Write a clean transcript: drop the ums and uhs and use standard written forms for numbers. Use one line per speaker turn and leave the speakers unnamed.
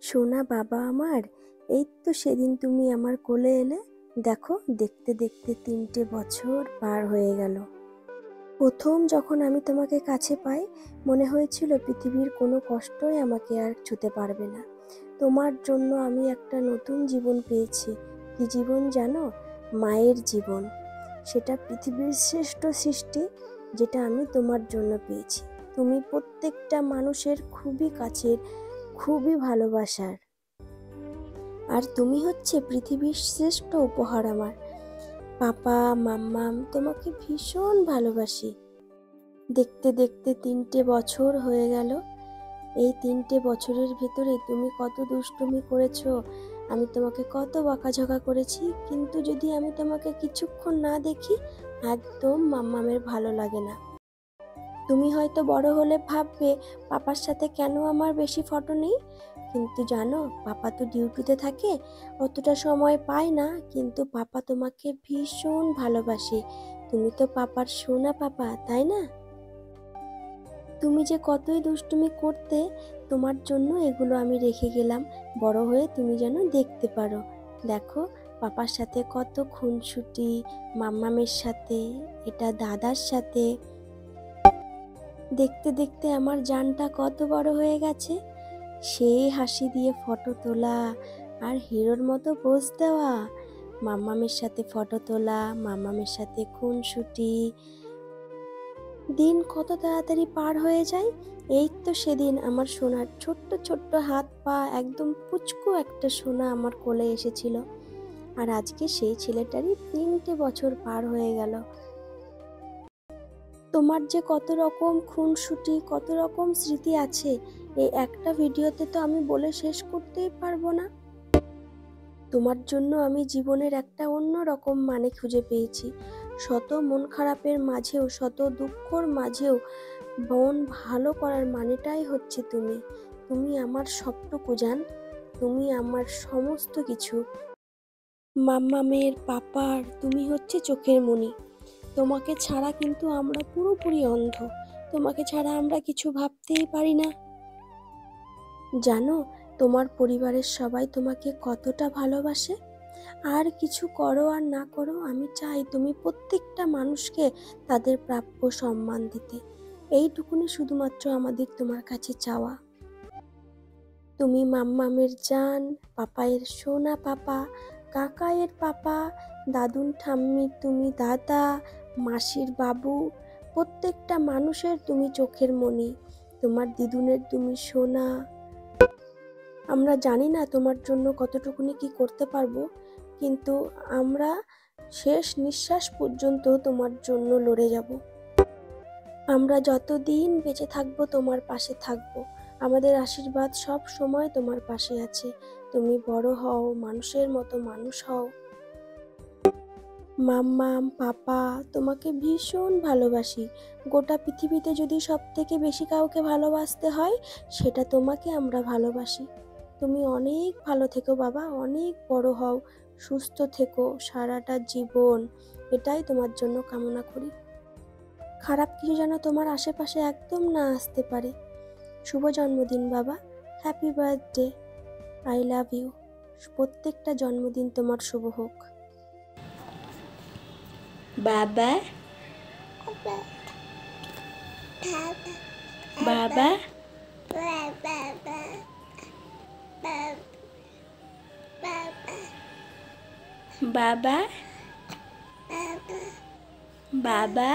সোনা বাবা আমার, এই তো সেদিন তুমি আমার কোলে এলে। দেখো, দেখতে দেখতে 3টে বছর পার হয়ে গেল। প্রথম যখন আমি তোমাকে কাছে পাই, মনে হয়েছিল পৃথিবীর কোনো কষ্টই আমাকে আর ছুঁতে পারবে না। তোমার জন্য আমি একটা নতুন জীবন পেয়েছি। কি জীবন জানো? মায়ের জীবন। সেটা পৃথিবীর শ্রেষ্ঠ সৃষ্টি, যেটা আমি তোমার জন্য পেয়েছি। তুমি প্রত্যেকটা মানুষের খুবই কাছের, খুবই ভালোবাসার। আর তুমি হচ্ছে পৃথিবীর শ্রেষ্ঠ উপহার আমার। পাপা, মাম্মাম তোমাকে ভীষণ ভালোবাসি। দেখতে দেখতে 3টে বছর হয়ে গেল। এই 3টে বছরের ভেতরে তুমি কত দুষ্টুমি করেছো, আমি তোমাকে কত বকাঝকা করেছি, কিন্তু যদি আমি তোমাকে কিছুক্ষণ না দেখি, একদম মাম্মামের ভালো লাগে না। তুমি হয়তো বড় হলে ভাববে পাপার সাথে কেন আমার বেশি ফটো নেই, কিন্তু জানো পাপা তো ডিউটিতে থাকে, অতটা সময় পায় না, কিন্তু পাপা তোমাকে ভীষণ ভালোবাসে। তুমি তো পাপার সোনা পাপা, তাই না? তুমি যে কতই দুষ্টুমি করতে, তোমার জন্য এগুলো আমি রেখে গেলাম, বড় হয়ে তুমি যেন দেখতে পারো। দেখো, পাপার সাথে কত খুনসুটি, মাম্মামের সাথে, এটা দাদার সাথে। দেখতে দেখতে আমার জানটা কত বড় হয়ে গেছে। সেই হাসি দিয়ে ফটো তোলা আর হিরোর মতো পোজ দেওয়া, মাম্মামের সাথে ফটো তোলা, মাম্মামের সাথে খুনসুটি। দিন কত তাড়াতাড়ি পার হয়ে যায়। এই তো সেদিন আমার সোনার ছোট্ট ছোট্ট হাত পা একদম পুচকু একটা সোনা আমার কোলে এসেছিল। আর আজকে সেই ছেলেটারই 3টে বছর পার হয়ে গেল। তোমার যে কত রকম খুনসুটি, কত রকম স্মৃতি আছে, এই একটা ভিডিওতে তো আমি বলে শেষ করতেই পারবো না। তোমার জন্য আমি জীবনের একটা অন্য রকম মানে খুঁজে পেয়েছি। শত মন খারাপের মাঝেও, শত দুঃখর মাঝেও মন ভালো করার মানেটাই হচ্ছে তুমি। তুমি আমার সবটুকু জান, তুমি আমার সমস্ত কিছু। মাম্মামের, পাপার তুমি হচ্ছে চোখের মণি। তোমাকে ছাড়া কিন্তু আমরা পুরোপুরি অন্ধ। তোমাকে ছাড়া আমরা কিছু ভাবতেই পারি না। জানো, তোমার পরিবারের সবাই তোমাকে কতটা ভালোবাসে। আর কিছু করো আর না করো, আমি চাই তুমি প্রত্যেকটা মানুষকে তাদের প্রাপ্য সম্মান দিতে। এইটুকুনি শুধুমাত্র আমাদের তোমার কাছে চাওয়া। তুমি মাম্মামের জান, পাপায়ের সোনা পাপা, কাকায়ের পাপা, দাদুন ঠাম্মি তুমি দাদা, মাসির বাবু, প্রত্যেকটা মানুষের তুমি চোখের মণি। তোমার দিদুনের তুমি সোনা। আমরা জানি না তোমার জন্য কতটুকুনি কি করতে পারবো, কিন্তু আমরা শেষ নিঃশ্বাস পর্যন্ত তোমার জন্য লড়ে যাব। আমরা যতদিন বেঁচে থাকবো তোমার পাশে থাকবো। আমাদের আশীর্বাদ সব সময় তোমার পাশে আছে। তুমি বড় হও, মানুষের মতো মানুষ হও। মাম্মাম, পাপা তোমাকে ভীষণ ভালোবাসি। গোটা পৃথিবীতে যদি সব থেকে বেশি কাউকে ভালোবাসতে হয়, সেটা তোমাকে আমরা ভালোবাসি। তুমি অনেক ভালো থেকো বাবা, অনেক বড় হও, সুস্থ থেকো সারাটা জীবন, এটাই তোমার জন্য কামনা করি। খারাপ কিছু যেন তোমার আশেপাশে একদম না আসতে পারে। শুভ জন্মদিন বাবা, happy birthday, I love you. প্রত্যেকটা জন্মদিন তোমার শুভ হোক। বাবা, বাবা, বাবা, বাবা।